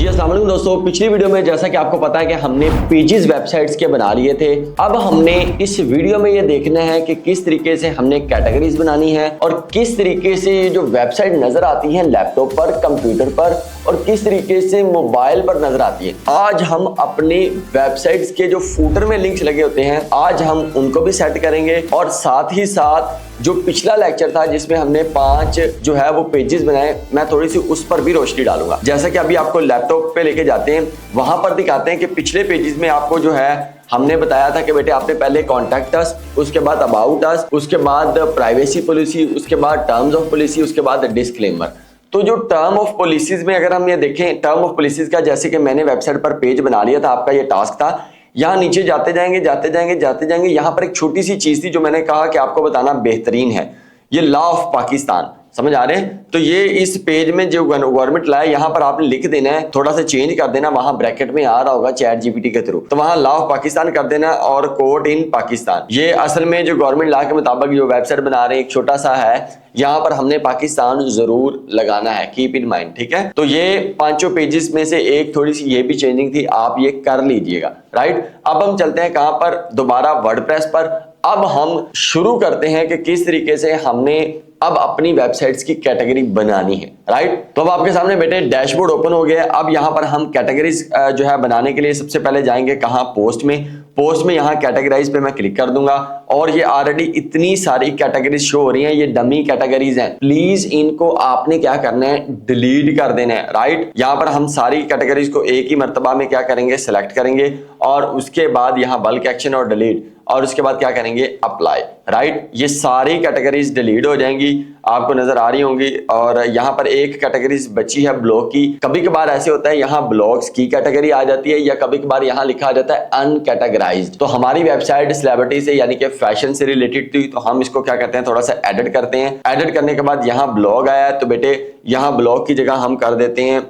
जी अस्सलाम वालेकुम दोस्तों, पिछली वीडियो में जैसा कि आपको पता है कि हमने पेजेस वेबसाइट्स के बना लिए थे। अब हमने इस वीडियो में ये देखना है कि किस तरीके से हमने कैटेगरीज बनानी है और किस तरीके से ये जो वेबसाइट नजर आती है लैपटॉप पर, कंप्यूटर पर और किस तरीके से मोबाइल पर नजर आती है। आज हम अपने वेबसाइट्स के जो फूटर में लिंक्स लगे होते हैं आज हम उनको भी सेट करेंगे और साथ ही साथ जो पिछला लेक्चर था जिसमें हमने 5 जो है वो पेजेस बनाए, मैं थोड़ी सी उस पर भी रोशनी डालूंगा। जैसा कि अभी आपको लैपटॉप पे लेके जाते हैं वहां पर दिखाते हैं कि पिछले पेजेस में आपको जो है हमने बताया था कि बेटे आपने पहले कॉन्टैक्ट अस, उसके बाद अबाउट अस, उसके बाद प्राइवेसी पॉलिसी, उसके बाद टर्म्स ऑफ पॉलिसी, उसके बाद डिस्क्लेमर। तो जो टर्म ऑफ पॉलिसीज में अगर हम ये देखें, टर्म ऑफ पॉलिसीज का जैसे कि मैंने वेबसाइट पर पेज बना लिया था, आपका ये टास्क था। यहाँ नीचे जाते जाएंगे, यहाँ पर एक छोटी सी चीज थी जो मैंने कहा कि आपको बताना बेहतरीन है, ये लॉ ऑफ पाकिस्तान। समझ आ रहे हैं? तो ये इस पेज में जो गवर्नमेंट लाया यहाँ पर आपने लिख देना है, थोड़ा सा चेंज कर देना, वहां ब्रैकेट में आ रहा होगा चैट जीपीटी के थ्रू, तो वहां लॉ ऑफ पाकिस्तान कर देना और कोर्ट इन पाकिस्तान। ये असल में जो गवर्नमेंट लॉ के मुताबिक जो वेबसाइट बना रहे हैं एक छोटा सा है, यहाँ पर हमने पाकिस्तान जरूर लगाना है, कीप इन माइंड। ठीक है, तो ये 5 पेजेस में से एक थोड़ी सी ये भी चेंजिंग थी, आप ये कर लीजिएगा। राइट, अब हम चलते हैं कहां पर, दोबारा वर्डप्रेस पर। अब हम शुरू करते हैं कि किस तरीके से हमने अब अपनी वेबसाइट्स की कैटेगरी बनानी है। राइट, तो अब आपके सामने बेटे डैशबोर्ड ओपन हो गया। अब यहाँ पर हम कैटेगरीज जो है बनाने के लिए सबसे पहले जाएंगे कहाँ, पोस्ट में। पोस्ट में यहाँ कैटेगराइज पे मैं क्लिक कर दूंगा और ये ऑलरेडी इतनी सारी कैटेगरीज शो हो रही हैं, ये डमी कैटेगरीज हैं। प्लीज इनको आपने क्या करना है, डिलीट कर देना है। राइट, यहाँ पर हम सारी कैटेगरीज को एक ही मर्तबा में क्या करेंगे, सिलेक्ट करेंगे और उसके बाद यहाँ बल्क एक्शन और डिलीट और उसके बाद क्या करेंगे, अप्लाई। राइट, ये सारी कैटेगरीज डिलीट हो जाएंगी, आपको नजर आ रही होंगी। और यहाँ पर एक कैटेगरीज बची है ब्लॉग की। कभी कभार ऐसे होता है यहाँ ब्लॉग्स की कैटेगरी आ जाती है या कभी कभार यहाँ लिखा आ जाता है अनकैटेगराइज्ड। तो हमारी वेबसाइट सेलिब्रिटी से यानी कि फैशन से रिलेटेड थी, तो हम इसको क्या करते हैं, थोड़ा सा एडिट करते हैं। एडिट करने के बाद यहाँ ब्लॉग आया है, तो बेटे यहाँ ब्लॉग की जगह हम कर देते हैं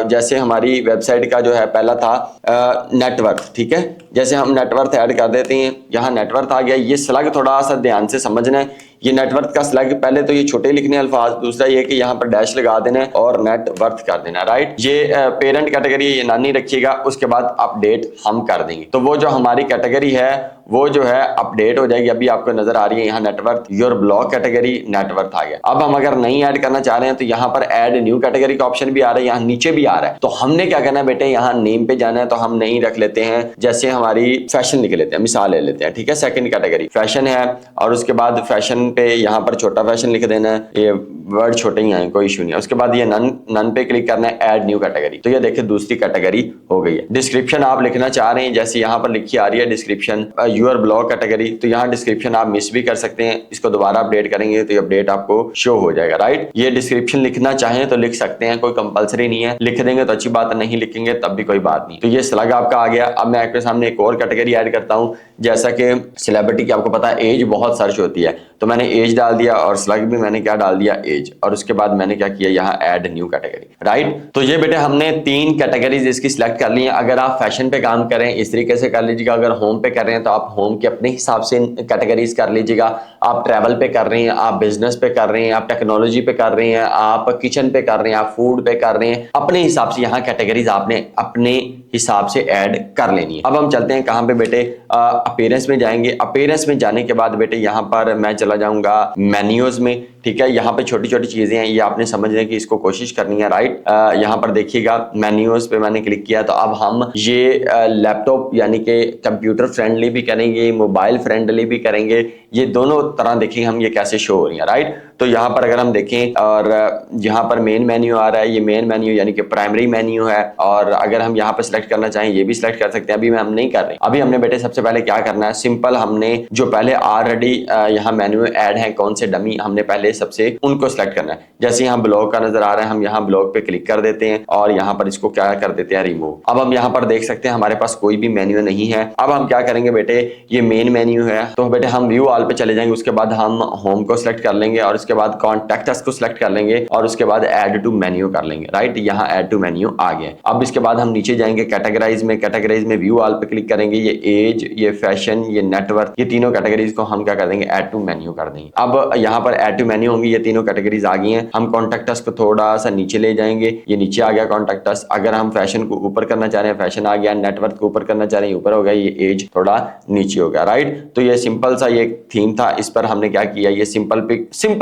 जैसे हमारी वेबसाइट का जो है पहला था नेटवर्थ। ठीक है, जैसे हम नेटवर्थ ऐड कर देते हैं, यहाँ नेटवर्थ आ गया। ये स्लग थोड़ा सा ध्यान से समझना है, ये नेटवर्थ का स्लग पहले तो ये छोटे लिखने अल्फाज, दूसरा ये कि यहाँ पर डैश लगा देना है और नेटवर्थ कर देना। राइट, ये पेरेंट कैटेगरी ये नानी रखिएगा, उसके बाद अपडेट हम कर देंगे। तो वो जो हमारी कैटेगरी है वो जो है अपडेट हो जाएगी। अभी आपको नजर आ रही है यहाँ net worth, your blog category net worth आ गया। अब हम अगर नहीं ऐड करना चाह रहे हैं तो यहाँ पर ऐड न्यू कैटेगरी का ऑप्शन भी आ रहा है, यहाँ नीचे भी आ रहा है। तो हमने क्या करना है बेटे, यहाँ नेम पे जाना है, तो हम नहीं रख लेते हैं, जैसे हमारी फैशन लिख लेते हैं, मिसाल ले लेते हैं। ठीक है, सेकंड कैटेगरी फैशन है और उसके बाद फैशन पे यहाँ पर छोटा फैशन लिख देना है, ये वर्ड छोटे ही आए, कोई इशू नहीं है। उसके बाद ये नन पे क्लिक करना है, ऐड न्यू कैटेगरी। तो ये देखिए दूसरी कैटेगरी हो गई है। डिस्क्रिप्शन आप लिखना चाह रहे हैं, जैसे यहाँ पर लिखी आ रही है डिस्क्रिप्शन यूर ब्लॉग कैटेगरी, तो यहाँ डिस्क्रिप्शन आप मिस भी कर सकते हैं, इसको दोबारा अपडेट करेंगे तो ये अपडेट आपको शो हो जाएगा। राइट, ये डिस्क्रिप्शन लिखना चाहें तो लिख सकते हैं, कोई कंपलसरी नहीं है, लिख देंगे तो अच्छी बात है, नहीं लिखेंगे तब भी कोई बात नहीं। तो ये स्लग आपका आ गया। अब मैं आपके सामने एक और कैटेगरी ऐड करता हूँ, जैसा कि सेलिब्रिटी की आपको पता है एज बहुत सर्च होती है, तो मैंने एज डाल दिया और स्लग भी मैंने क्या डाल दिया, एज, और उसके बाद मैंने क्या किया, यहाँ ऐड न्यू कैटेगरी। राइट, तो ये बेटे हमने 3 कैटेगरीज इसकी सिलेक्ट कर ली हैं। अगर आप फैशन पे काम करें इस तरीके से कर लीजिएगा, अगर होम पे कर रहे हैं तो आप होम के अपने हिसाब से कैटेगरीज कर लीजिएगा। आप ट्रैवल पे कर रहे हैं, आप बिजनेस पे कर रहे हैं, आप टेक्नोलॉजी पे कर रहे हैं, आप किचन पे कर रहे हैं, आप फूड पे कर रहे हैं, अपने हिसाब से यहाँ कैटेगरीज आपने अपने हिसाब से ऐड कर लेनी है। अब हम चलते हैं कहां पे बेटे, अपीयरेंस में जाएंगे। अपीयरेंस में जाने के बाद बेटे यहाँ पर मैं चला जाऊंगा मेन्यूज में। ठीक है, यहाँ पे छोटी छोटी चीजें हैं, ये आपने समझने की इसको कोशिश करनी है। राइट, यहाँ पर देखिएगा मेन्यूज पे मैंने क्लिक किया, तो अब हम ये लैपटॉप यानी कि कंप्यूटर फ्रेंडली भी करेंगे, मोबाइल फ्रेंडली भी करेंगे, ये दोनों तरह देखेंगे हम ये कैसे शो हो रही है। राइट, तो यहाँ पर अगर हम देखें और यहाँ पर मेन मेन्यू आ रहा है, ये मेन मेन्यू यानी कि प्राइमरी मेन्यू है, और अगर हम यहाँ पर सिलेक्ट करना चाहें ये भी सिलेक्ट कर सकते हैं। अभी हम नहीं कर रहे, अभी हमने बेटे सबसे पहले क्या करना है, सिंपल हमने जो पहले ऑलरेडी यहाँ मेन्यू ऐड है, कौन से डमी हमने पहले सबसे उनको सिलेक्ट करना है। जैसे यहाँ ब्लॉग का नजर आ रहा है, हम यहाँ ब्लॉग पे क्लिक कर देते हैं और यहाँ पर इसको क्या कर देते हैं, रिमूव। अब हम यहाँ पर देख सकते हैं हमारे पास कोई भी मेन्यू नहीं है। अब हम क्या करेंगे बेटे, ये मेन मेन्यू है, तो बेटे हम व्यू ऑल पे चले जाएंगे, उसके बाद हम होम को सिलेक्ट कर लेंगे और उसके बाद कॉन्टैक्ट अस को सिलेक्ट कर लेंगे और उसके बाद ऐड टू मेन्यू कर लेंगे। राइट, यहाँ ऐड टू मेन्यू आ गया। अब इसके बाद हम नीचे जाएंगे कैटेगराइज में व्यू ऑल पे क्लिक करेंगे। ये एज, ये फैशन, ये नेटवर्क, ये तीनों कैटेगरीज को हम क्या कर देंगे, ऐड टू मेन्यू कर देंगे। अब यहाँ पर ऐड टू मेन्यू होंगी, ये तीनों कैटेगरीज आ गई हैं। हम कॉन्टैक्ट अस को थोड़ा सा नीचे ले जाएंगे, ये नीचे आ गया कॉन्टैक्ट अस। अगर हम फैशन को ऊपर करना चाह रहे हैं, फैशन आ गया। नेटवर्क को ऊपर करना चाह रहे हैं, ऊपर हो गया। ये एज थोड़ा नीचे हो गया। राइट, तो ये सिंपल सा ये थीम था, इस पर हमने क्या किया, ये सिंपल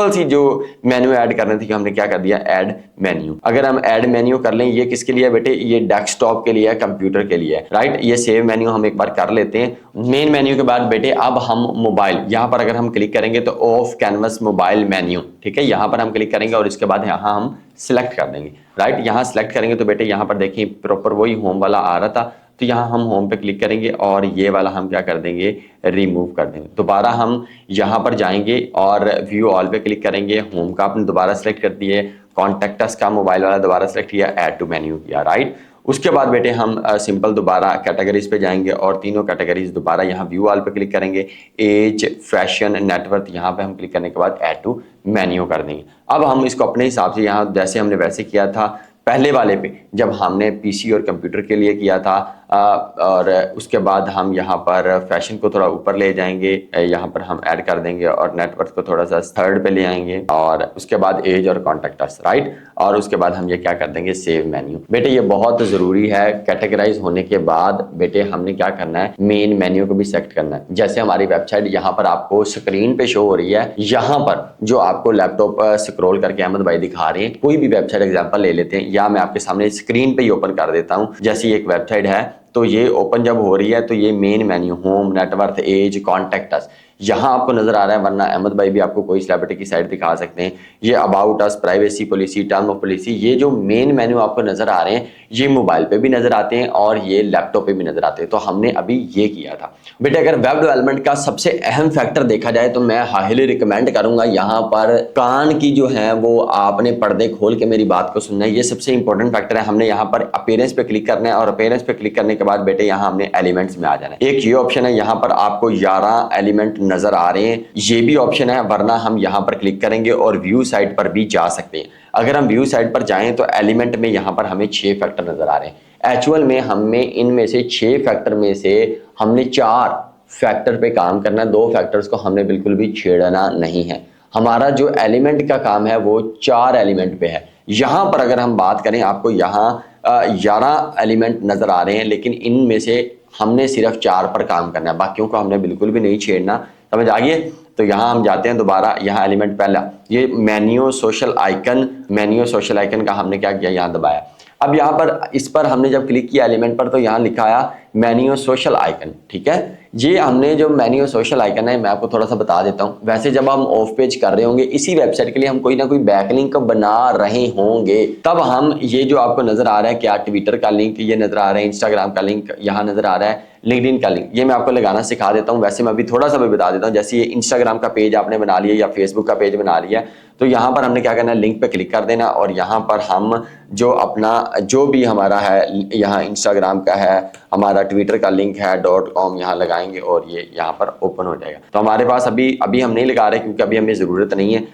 सी जो मेन्यू ऐड करनी थी हमने क्या कर दिया, ऐड मेन्यू। अगर हम ऐड मेन्यू कर लें, ये किसके लिए बेटे, ये डेस्कटॉप के लिए है, कंप्यूटर के लिए है। राइट, ये सेव मेन्यू हम एक बार कर लेते हैं। मेन मेन्यू के बाद बेटे अब हम मोबाइल, यहां पर अगर हम क्लिक करेंगे तो ऑफ कैनवस मोबाइल मेन्यू, ठीक है, यहां पर हम क्लिक करेंगे और इसके बाद यहां हम सिलेक्ट कर देंगे। राइट, यहां सिलेक्ट करेंगे तो बेटे यहां पर देखिए प्रॉपर वही होम वाला आ रहा था, तो यहाँ हम होम पे क्लिक करेंगे और ये वाला हम क्या कर देंगे, रिमूव कर देंगे। दोबारा हम यहाँ पर जाएंगे और व्यू ऑल पे क्लिक करेंगे। होम का आपने दोबारा सेलेक्ट कर दिए, कॉन्टैक्ट अस का मोबाइल वाला दोबारा सेलेक्ट किया, ऐड टू मेन्यू किया। राइट, उसके बाद बेटे हम सिंपल दोबारा कैटेगरीज पे जाएंगे और तीनों कैटेगरीज दोबारा यहाँ व्यू ऑल पे क्लिक करेंगे। एज, फैशन, नेटवर्क, यहाँ पे हम क्लिक करने के बाद ऐड टू मेन्यू कर देंगे। अब हम इसको अपने हिसाब से यहाँ जैसे हमने वैसे किया था पहले वाले पे, जब हमने पीसी और कंप्यूटर के लिए किया था, और उसके बाद हम यहाँ पर फैशन को थोड़ा ऊपर ले जाएंगे, यहाँ पर हम ऐड कर देंगे और नेटवर्क को थोड़ा सा थर्ड पे ले आएंगे और उसके बाद एज और कॉन्टैक्ट अस। राइट, और उसके बाद हम ये क्या कर देंगे, सेव मेन्यू। बेटे ये बहुत जरूरी है, कैटेगराइज होने के बाद बेटे हमने क्या करना है, मेन मेन्यू को भी सेलेक्ट करना है। जैसे हमारी वेबसाइट यहाँ पर आपको स्क्रीन पे शो हो रही है, यहाँ पर जो आपको लैपटॉप स्क्रॉल करके अहमद भाई दिखा रहे हैं, कोई भी वेबसाइट एग्जांपल ले लेते हैं, या मैं आपके सामने स्क्रीन पे ही ओपन कर देता हूँ। जैसे एक वेबसाइट है तो ये ओपन जब हो रही है तो ये main menu, home, network, edge, contact us, यहाँ आपको नजर आ रहा है। वरना अहमद भाई भी आपको कोई सेलिब्रिटी की साइट दिखा सकते हैं। ये about us, privacy policy, term of policy, ये जो मेन मेन्यू आपको नजर आ रहे हैं ये मोबाइल पे भी नजर आते हैं और ये लैपटॉप पे भी नजर आते हैं। तो हमने अभी ये किया था बेटे। अगर वेब डेवलपमेंट का सबसे अहम फैक्टर देखा जाए तो मैं हाईली रिकमेंड करूंगा यहाँ पर कान की जो है वो आपने पर्दे खोल के मेरी बात को सुनना है। ये सबसे इंपॉर्टेंट फैक्टर है। हमने यहाँ पर अपीयरेंस पे क्लिक करना है और अपीयरेंस पे क्लिक करने के बाद बेटे यहाँ हमने एलिमेंट्स में आ जाना है। एक ये ऑप्शन है, यहाँ पर आपको 11 एलिमेंट नजर आ रहे हैं, ये भी ऑप्शन है। वरना हम यहाँ पर क्लिक करेंगे और व्यू साइट पर भी जा सकते हैं। अगर हम व्यू साइट पर जाएं तो एलिमेंट में यहाँ पर हमें 6 फैक्टर नजर आ रहे हैं। एक्चुअल में हमें इनमें से 6 फैक्टर में से हमने 4 फैक्टर पे काम करना है, 2 फैक्टर्स को हमने बिल्कुल भी छेड़ना नहीं है। हमारा जो एलिमेंट का काम है वो 4 एलिमेंट पे है। यहाँ पर अगर हम बात करें, आपको यहाँ 11 एलिमेंट नजर आ रहे हैं, लेकिन इनमें से हमने सिर्फ 4 पर काम करना है, बाकियों को हमने बिल्कुल भी नहीं छेड़ना। समझ आ गई? तो यहाँ हम जाते हैं दोबारा, यहाँ एलिमेंट पहला ये menu social icon, menu social icon का हमने क्या किया, यहाँ दबाया। अब यहाँ पर इस पर हमने जब क्लिक किया एलिमेंट पर तो यहाँ लिखा आया मेन्यू सोशल आइकन। ठीक है, ये हमने जो मेन्यू सोशल आइकन है मैं आपको थोड़ा सा बता देता हूँ। वैसे जब हम ऑफ पेज कर रहे होंगे इसी वेबसाइट के लिए, हम कोई ना कोई बैकलिंक बना रहे होंगे, तब हम ये जो आपको नजर आ रहा है क्या, ट्विटर का लिंक ये नजर आ रहा है, इंस्टाग्राम का लिंक यहाँ नजर आ रहा है, लिंक्डइन का लिंक, ये मैं आपको लगाना सिखा देता हूँ। वैसे मैं अभी थोड़ा सा भी बता देता हूँ। जैसे ये इंस्टाग्राम का पेज आपने बना लिया या फेसबुक का पेज बना लिया, तो यहाँ पर हमने क्या करना है, लिंक पे क्लिक कर देना और यहाँ पर हम जो अपना जो भी हमारा है, यहाँ इंस्टाग्राम का है, हमारा ट्विटर का लिंक है .com, यहाँ लगाएंगे और ये यहाँ पर ओपन हो जाएगा। तो हमारे पास अभी हम नहीं लगा रहे क्योंकि अभी हमें ज़रूरत नहीं है,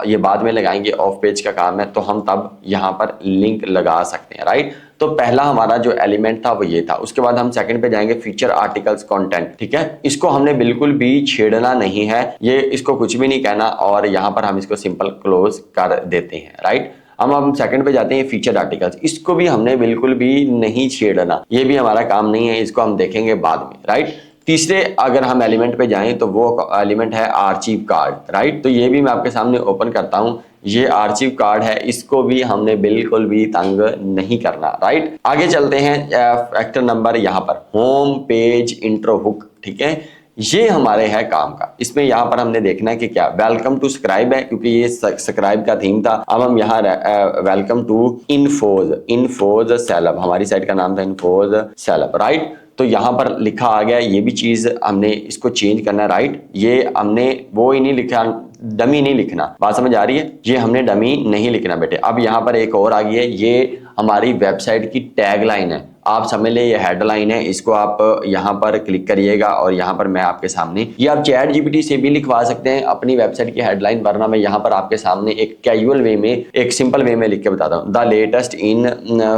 ये बाद में लगाएंगे, ऑफ पेज का काम है, तो हम तब यहाँ पर लिंक लगा सकते हैं। राइट, तो पहला हमारा जो एलिमेंट था वो ये था। उसके बाद हम सेकंड पे जाएंगे, फीचर आर्टिकल्स कंटेंट। ठीक है, इसको हमने बिल्कुल भी छेड़ना नहीं है, ये इसको कुछ भी नहीं कहना और यहाँ पर हम इसको सिंपल क्लोज कर देते हैं। राइट, हम सेकंड पे जाते हैं, फीचर आर्टिकल्स, इसको भी हमने बिल्कुल भी नहीं छेड़ना, ये भी हमारा काम नहीं है, इसको हम देखेंगे बाद में। राइट, तीसरे अगर हम एलिमेंट पे जाएं तो वो एलिमेंट है आर्चिव कार्ड। राइट, तो ये भी मैं आपके सामने ओपन करता हूं, ये आर्चिव कार्ड है, इसको भी हमने बिल्कुल भी तंग नहीं करना। राइट, आगे चलते हैं, फैक्टर नंबर यहाँ पर होम पेज इंट्रो हुक। ठीक है, ये हमारे है काम का। इसमें यहाँ पर हमने देखना है कि क्या वेलकम टू सब्सक्राइब है, क्योंकि ये सब्सक्राइब का थीम था। अब हम यहाँ वेलकम टू इन्फोज सेलब, हमारी साइट का नाम था इन्फोज सेलब। राइट, तो यहाँ पर लिखा आ गया, ये भी चीज हमने इसको चेंज करना है। राइट, ये हमने वो ही नहीं लिखा, डमी नहीं लिखना, बात समझ आ रही है, ये हमने डमी नहीं लिखना बेटे। अब यहाँ पर एक और आ गई है, ये हमारी वेबसाइट की टैगलाइन है। आप समझ ले ये हेडलाइन है, इसको आप यहाँ पर क्लिक करिएगा और यहाँ पर मैं आपके सामने, ये आप चैट जीपीटी से भी लिखवा सकते हैं अपनी वेबसाइट की हेडलाइन, वरना मैं यहाँ पर आपके सामने एक कैजुअल वे में, एक सिंपल वे में लिख के बताता हूँ। द लेटेस्ट इन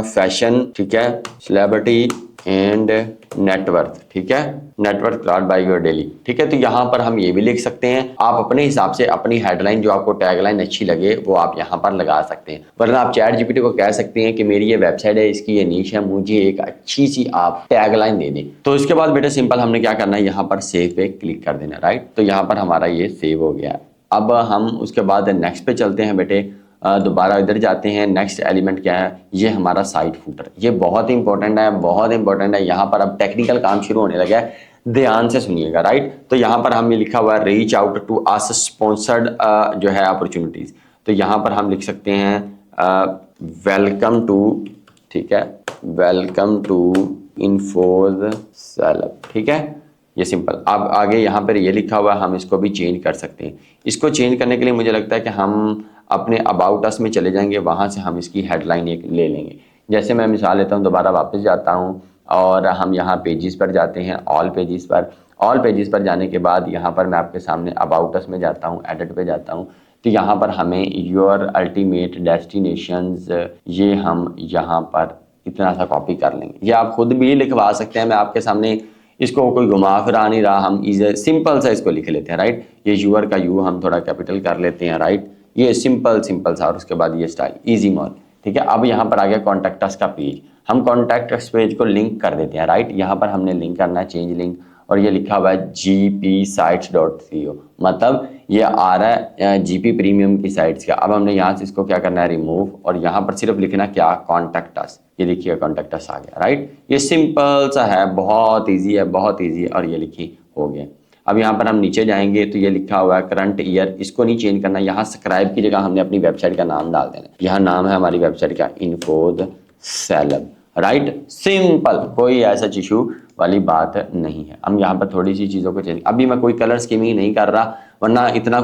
फैशन, ठीक है, सेलिब्रिटी एंड नेटवर्थ, ठीक है, net worth crowd by your daily, ठीक है। तो यहाँ पर हम ये भी लिख सकते हैं, आप अपने हिसाब से अपनी हेडलाइन जो आपको टैगलाइन अच्छी लगे वो आप यहाँ पर लगा सकते हैं। वरना आप चैट जीपीटी को कह सकते हैं कि मेरी ये वेबसाइट है, इसकी ये नीश है, मुझे एक अच्छी सी आप टैगलाइन दे दें। तो इसके बाद बेटा सिंपल हमने क्या करना है, यहाँ पर सेव पे क्लिक कर देना, राइट। तो यहाँ पर हमारा ये सेव हो गया। अब हम उसके बाद नेक्स्ट पे चलते हैं बेटे, दोबारा इधर जाते हैं। नेक्स्ट एलिमेंट क्या है, ये हमारा साइट फूटर, ये बहुत इंपॉर्टेंट है, बहुत इंपॉर्टेंट है। यहाँ पर अब टेक्निकल काम शुरू होने लगा है, ध्यान से सुनिएगा, राइट। तो यहाँ पर हमें लिखा हुआ है reach out to us sponsored जो है अपॉर्चुनिटीज। तो यहाँ पर हम लिख सकते हैं वेलकम टू, ठीक है, वेलकम टू इन्फोज सेलेब, ठीक है, ये सिंपल। अब आगे यहाँ पर ये लिखा हुआ है, हम इसको भी चेंज कर सकते हैं। इसको चेंज करने के लिए मुझे लगता है कि हम अपने अबाउट अस में चले जाएंगे, वहाँ से हम इसकी हेडलाइन एक ले लेंगे। जैसे मैं मिसाल लेता हूँ, दोबारा वापस जाता हूँ और हम यहाँ पेजेस पर जाते हैं, ऑल पेजेस पर। ऑल पेजेस पर जाने के बाद यहाँ पर मैं आपके सामने अबाउट अस में जाता हूँ, एडिट पे जाता हूँ। तो यहाँ पर हमें योर अल्टीमेट डेस्टिनेशंस, ये हम यहाँ पर इतना सा कॉपी कर लेंगे। ये आप खुद भी लिखवा सकते हैं, मैं आपके सामने इसको कोई घुमा फिरा नहीं रहा, हम इसे सिंपल सा इसको लिख लेते हैं, राइट। ये यूर का यू हम थोड़ा कैपिटल कर लेते हैं, राइट। ये सिंपल सा, और उसके बाद ये स्टाइल इजी मॉल, ठीक है। अब यहाँ पर आ गया कॉन्टैक्ट अस का पेज, हम कॉन्टैक्ट अस पेज को लिंक कर देते हैं, राइट। यहाँ पर हमने लिंक करना है, चेंज लिंक, और ये लिखा हुआ है gpsites.co, मतलब ये आ रहा है जीपी प्रीमियम की साइट्स का। अब हमने यहाँ से इसको क्या करना है, रिमूव, और यहाँ पर सिर्फ लिखना क्या, कॉन्टैक्ट अस। ये देखिए कॉन्टैक्ट अस आ गया, राइट। ये सिंपल सा है, बहुत ईजी है, बहुत ईजी है, और ये लिखी हो गया। अब यहाँ पर हम नीचे जाएंगे तो ये लिखा हुआ है करंट ईयर, इसको नहीं चेंज करना। यहाँ सब्सक्राइब की जगह हमने अपनी वेबसाइट का नाम डाल देना। यहाँ नाम है हमारी वेबसाइट का इन्फोज सेलेब, राइट। सिंपल, कोई ऐसा इशू वाली बात नहीं है। हम यहाँ पर थोड़ी सी चीज़ों को चेंज, अभी मैं कोई कलर स्कीमिंग नहीं कर रहा, वरना इतना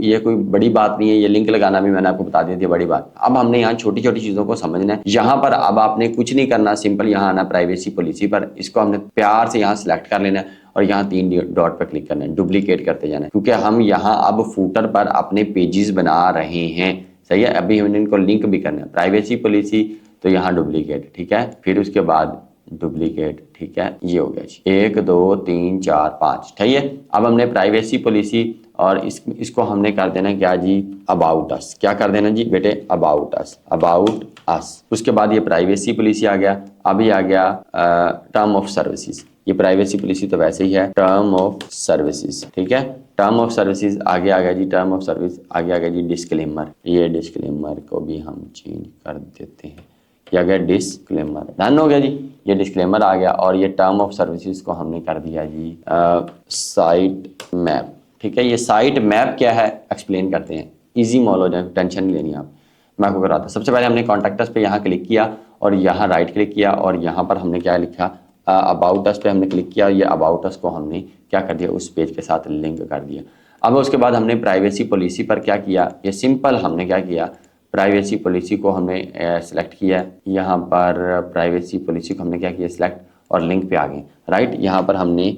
ये कोई बड़ी बात नहीं है। ये लिंक लगाना भी मैंने आपको बता दी थी, बड़ी बात। अब हमने यहाँ छोटी छोटी चीज़ों को समझना है। यहाँ पर अब आपने कुछ नहीं करना, सिंपल यहाँ आना प्राइवेसी पॉलिसी पर, इसको हमने प्यार से यहाँ सिलेक्ट कर लेना है और यहाँ 3 डॉट पर क्लिक करना है, डुप्लीकेट करते जाना है, क्योंकि हम यहाँ अब फूटर पर अपने पेजेस बना रहे हैं, सही है। अभी हमने इनको लिंक भी करना है, प्राइवेसी पॉलिसी, तो यहाँ डुप्लीकेट, ठीक है, फिर उसके बाद डुप्लीकेट, ठीक है, ये हो गया जी 1 2 3 4 5, ठीक है। अब हमने प्राइवेसी पॉलिसी और इसको हमने कर देना क्या जी, अबाउट अस। क्या कर देना जी बेटे, अबाउट अस, अबाउट अस। उसके बाद ये प्राइवेसी पॉलिसी आ गया। अभी आ गया टर्म ऑफ सर्विसेज। ये प्राइवेसी पॉलिसी तो वैसे ही है, टर्म ऑफ सर्विसेज, ठीक है। टर्म ऑफ सर्विसेज आगे आ गया जी, टर्म ऑफ सर्विस आगे आ गया जी डिस्क्लेमर। ये डिस्क्लेमर को भी हम चेंज कर देते हैं, क्या गया डिस्क्लेमर, डन हो गया जी, ये डिस्क्लेमर आ गया। और ये टर्म ऑफ सर्विसेज को हमने कर दिया जी साइट मैप, ठीक है। ये साइट मैप क्या है एक्सप्लेन करते हैं, इजी मॉल हो जाए, टेंशन नहीं लेनी आप, मैं आपको कराता। सबसे पहले हमने कॉन्टैक्ट अस पे यहाँ क्लिक किया और यहाँ राइट क्लिक किया और यहाँ पर हमने क्या लिखा, अबाउट अस पे हमने क्लिक किया। ये अबाउट अस को हमने क्या कर दिया, उस पेज के साथ लिंक कर दिया। अब उसके बाद हमने प्राइवेसी पॉलिसी पर क्या किया, ये सिंपल हमने क्या किया, प्राइवेसी पॉलिसी को हमने सेलेक्ट किया। यहाँ पर प्राइवेसी पॉलिसी को हमने क्या किया, सिलेक्ट, और लिंक पे आ गए, राइट। यहाँ पर हमने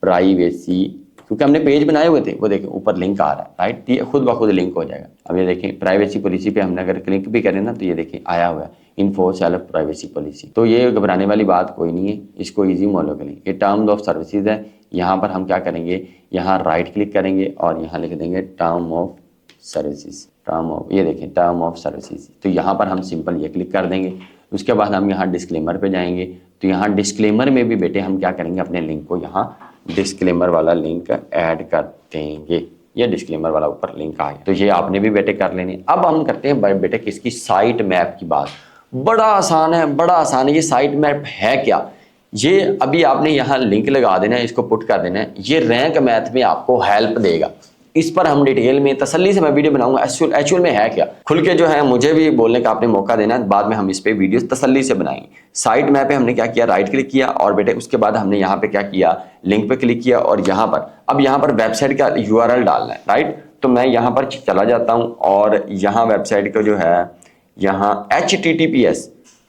प्राइवेसी, क्योंकि हमने पेज बनाए हुए थे, वो देखें ऊपर लिंक आ रहा है, राइट। ये खुद ब खुद लिंक हो जाएगा। अब ये देखें प्राइवेसी पॉलिसी पे हमने अगर क्लिक भी करें ना, तो ये देखें आया हुआ है इन्फो सेलेब प्राइवेसी पॉलिसी। तो ये घबराने वाली बात कोई नहीं है, इसको ईजी मॉलो करें। ये टर्म्स ऑफ सर्विसेज है। यहाँ पर हम क्या करेंगे, यहाँ राइट क्लिक करेंगे और यहाँ लिख देंगे term of services, term of, ये देखें टर्म ऑफ सर्विसेज। तो यहाँ पर हम सिंपल ये क्लिक कर देंगे। उसके बाद हम यहाँ डिस्क्लेमर पे जाएंगे। तो यहाँ डिस्क्लेमर में भी बेटे हम क्या करेंगे, अपने लिंक को यहाँ डिस्क्लेमर वाला लिंक ऐड कर देंगे। ये डिस्क्लेमर वाला ऊपर लिंक आ गया, तो ये आपने भी बेटे कर लेने। अब हम करते हैं बेटे किसकी, साइट मैप की बात। बड़ा आसान है, बड़ा आसान है। ये साइट मैप है क्या, ये अभी आपने यहाँ लिंक लगा देना है, इसको पुट कर देना है। ये रैंक मैथ में आपको हेल्प देगा। इस पर हम डिटेल में तसल्ली से मैं वीडियो बनाऊंगा, एक्चुअल में है क्या, खुल के जो है मुझे भी बोलने का आपने मौका देना है। बाद में हम इस पे वीडियो तसल्ली से बनाएंगे। साइट मैप पे हमने क्या किया, राइट क्लिक किया और बेटे उसके बाद हमने यहाँ पे क्या किया, लिंक पे क्लिक किया और यहाँ पर अब यहाँ पर वेबसाइट का URL डालना है, राइट। तो मैं यहाँ पर चला जाता हूँ और यहाँ वेबसाइट का जो है यहाँ HTTPS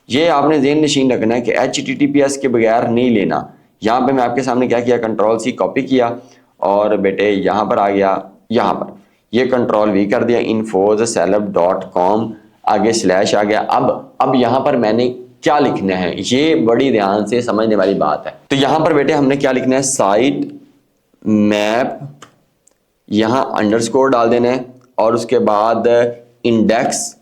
ये आपने ज़हन नशीन रखना है कि HTTPS के बगैर नहीं लेना। यहाँ पे मैं आपके सामने क्या किया, कंट्रोल-C कॉपी किया और बेटे यहाँ पर आ गया, यहाँ पर ये कंट्रोल-V कर दिया, infosceleb.com, आगे स्लैश आ गया। अब यहाँ पर मैंने क्या लिखना है, ये बड़ी ध्यान से समझने वाली बात है। तो यहाँ पर बेटे हमने क्या लिखना है, साइट मैप, यहाँ अंडरस्कोर डाल देना है और उसके बाद index.xml।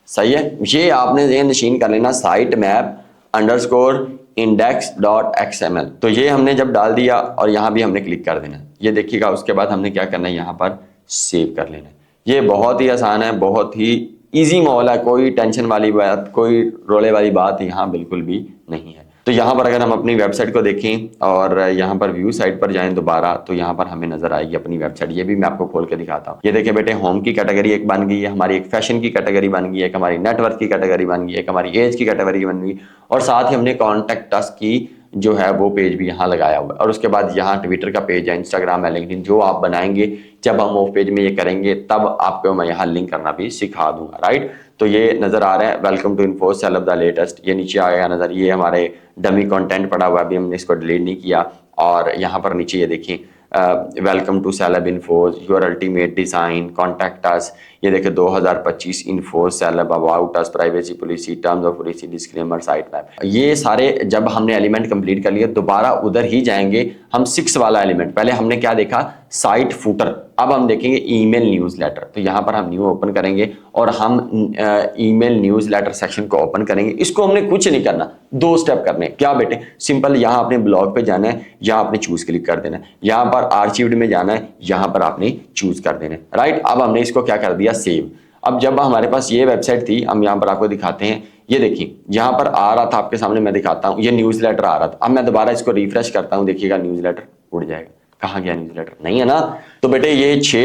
सही है, ये आपने ज़हन नशीन कर लेना, साइट मैप अंडरस्कोर index.xml। तो ये हमने जब डाल दिया और यहाँ भी हमने क्लिक कर देना, ये देखिएगा। उसके बाद हमने क्या करना है, यहाँ पर सेव कर लेना है। ये बहुत ही आसान है, बहुत ही इजी माहौल है, कोई टेंशन वाली बात, कोई रोले वाली बात यहाँ बिल्कुल भी नहीं है। तो यहाँ पर अगर हम अपनी वेबसाइट को देखें और यहाँ पर व्यू साइट पर जाएं दोबारा, तो यहाँ पर हमें नजर आएगी अपनी वेबसाइट। ये भी मैं आपको खोल के दिखाता हूँ। ये देखिए बेटे, होम की कैटेगरी एक बन गई है हमारी, एक फैशन की कैटेगरी बन गई है, एक हमारी नेटवर्क की कैटेगरी बन गई है, एक हमारी एज की कैटेगरी बन गई, और साथ ही हमने कॉन्टेक्ट अस की जो है वो पेज भी यहाँ लगाया हुआ है। और उसके बाद यहाँ ट्विटर का पेज है, इंस्टाग्राम है, लिंक्डइन, जो आप बनाएंगे जब हम ऑफ पेज में ये करेंगे तब आपको मैं यहाँ लिंक करना भी सिखा दूंगा। राइट, तो ये नजर आ रहा है, वेलकम टू इन्फोसेलेब द लेटेस्ट। ये नीचे आएगा नजर, ये हमारे डमी कंटेंट पड़ा हुआ है, अभी हमने इसको डिलीट नहीं किया। और यहाँ पर नीचे ये देखिए, welcome to celeb infos, your ultimate design, contact us. ये देखिए 2025 infos celeb, about us, privacy policy, terms of policy, disclaimer, site map. ये सारे जब हमने एलिमेंट कंप्लीट कर लिए, दोबारा उधर ही जाएंगे हम 6 वाला एलिमेंट। पहले हमने क्या देखा, साइट फूटर, अब हम देखेंगे ईमेल न्यूज़लेटर। तो यहाँ पर हम न्यू ओपन करेंगे और हम ईमेल न्यूज़लेटर सेक्शन को ओपन करेंगे। इसको हमने कुछ नहीं करना, 2 स्टेप करने। क्या बेटे, सिंपल, यहाँ अपने ब्लॉग पे जाना है, यहाँ आपने चूज क्लिक कर देना है, यहाँ पर आर्चिव्ड में जाना है, यहाँ पर आपने चूज कर देना है। राइट, अब हमने इसको क्या कर दिया, सेव। अब जब हमारे पास ये वेबसाइट थी, हम यहाँ पर आपको दिखाते हैं, ये देखिए यहाँ पर आ रहा था आपके सामने, मैं दिखाता हूँ, ये न्यूज़लेटर आ रहा था। अब मैं दोबारा इसको रिफ्रेश करता हूँ, देखिएगा न्यूज़लेटर उड़ जाएगा। कहाँ गया न्यूज़लेटर, नहीं है ना। तो बेटे ये 6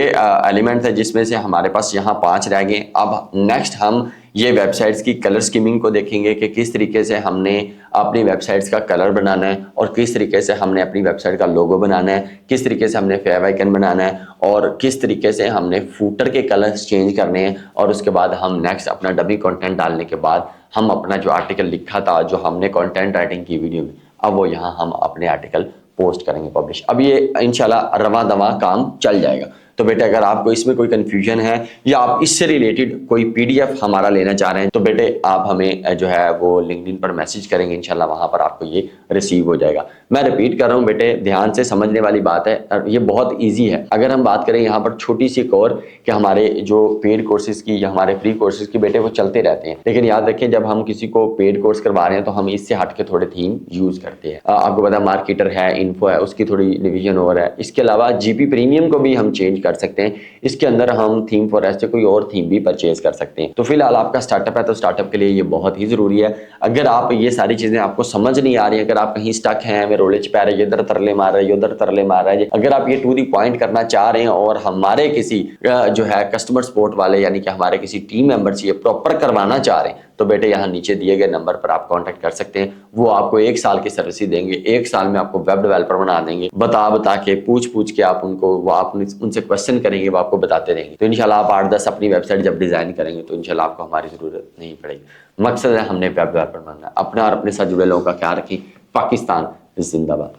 एलिमेंट है, जिसमें से हमारे पास यहाँ 5 रह गए। अब नेक्स्ट हम ये वेबसाइट्स की कलर स्कीमिंग को देखेंगे कि किस तरीके से हमने अपनी वेबसाइट्स का कलर बनाना है और किस तरीके से हमने अपनी वेबसाइट का लोगो बनाना है, किस तरीके से हमने फेव आइकन बनाना है और किस तरीके से हमने फूटर के कलर्स चेंज करने हैं। और उसके बाद हम नेक्स्ट अपना डमी कंटेंट डालने के बाद हम अपना जो आर्टिकल लिखा था, जो हमने कंटेंट राइटिंग की वीडियो में, अब वो यहाँ हम अपने आर्टिकल पोस्ट करेंगे, पब्लिश। अब ये इंशाल्लाह रवां दवां काम चल जाएगा। तो बेटे अगर आपको इसमें कोई कंफ्यूजन है या आप इससे रिलेटेड कोई पीडीएफ हमारा लेना चाह रहे हैं, तो बेटे आप हमें जो है वो लिंक्डइन पर मैसेज करेंगे, इंशाल्लाह वहां पर आपको ये रिसीव हो जाएगा। मैं रिपीट कर रहा हूँ बेटे, ध्यान से समझने वाली बात है, ये बहुत ईजी है। अगर हम बात करें यहाँ पर छोटी सी एक और, कि हमारे जो पेड कोर्सेज की या हमारे फ्री कोर्सेज की बेटे वो चलते रहते हैं, लेकिन याद रखें जब हम किसी को पेड कोर्स करवा रहे हैं तो हम इससे हट के थोड़े थीम यूज करते हैं। आपको पता है मार्केटर है, इन्फो है, उसकी थोड़ी डिवीजन और है। इसके अलावा जीपी प्रीमियम को भी हम चेंज कर सकते हैं, इसके अंदर हम थीम फॉर ऐसे कोई और थीम भी परचेज कर सकते हैं। तो फिलहाल आपका स्टार्टअप है, तो स्टार्टअप के लिए ये बहुत ही जरूरी है। अगर आप ये सारी चीजें आपको समझ नहीं आ रही है, अगर आप कहीं स्टक हैं, हमें रोले चपा रहे, इधर तरले मार रहे, उधर तरले मार रहे, अगर आप ये टू दी पॉइंट करना चाह रहे हैं और हमारे किसी जो है कस्टमर सपोर्ट वाले यानी कि हमारे किसी टीम मेंबर से ये प्रॉपर करवाना चाह रहे हैं, तो बेटे यहाँ नीचे दिए गए नंबर पर आप कांटेक्ट कर सकते हैं। वो आपको 1 साल की सर्विस देंगे, 1 साल में आपको वेब डेवलपर बना देंगे, बता के पूछ के आप उनको, वो आप उनसे क्वेश्चन करेंगे, वो आपको बताते रहेंगे। तो इंशाल्लाह आप 8-10 अपनी वेबसाइट जब डिजाइन करेंगे तो इंशाल्लाह आपको हमारी जरूरत नहीं पड़ेगी। मकसद है हमने वेब डेवलपर बनना है। अपना और अपने साथ जुड़े लोगों का ख्याल रखें। पाकिस्तान जिंदाबाद।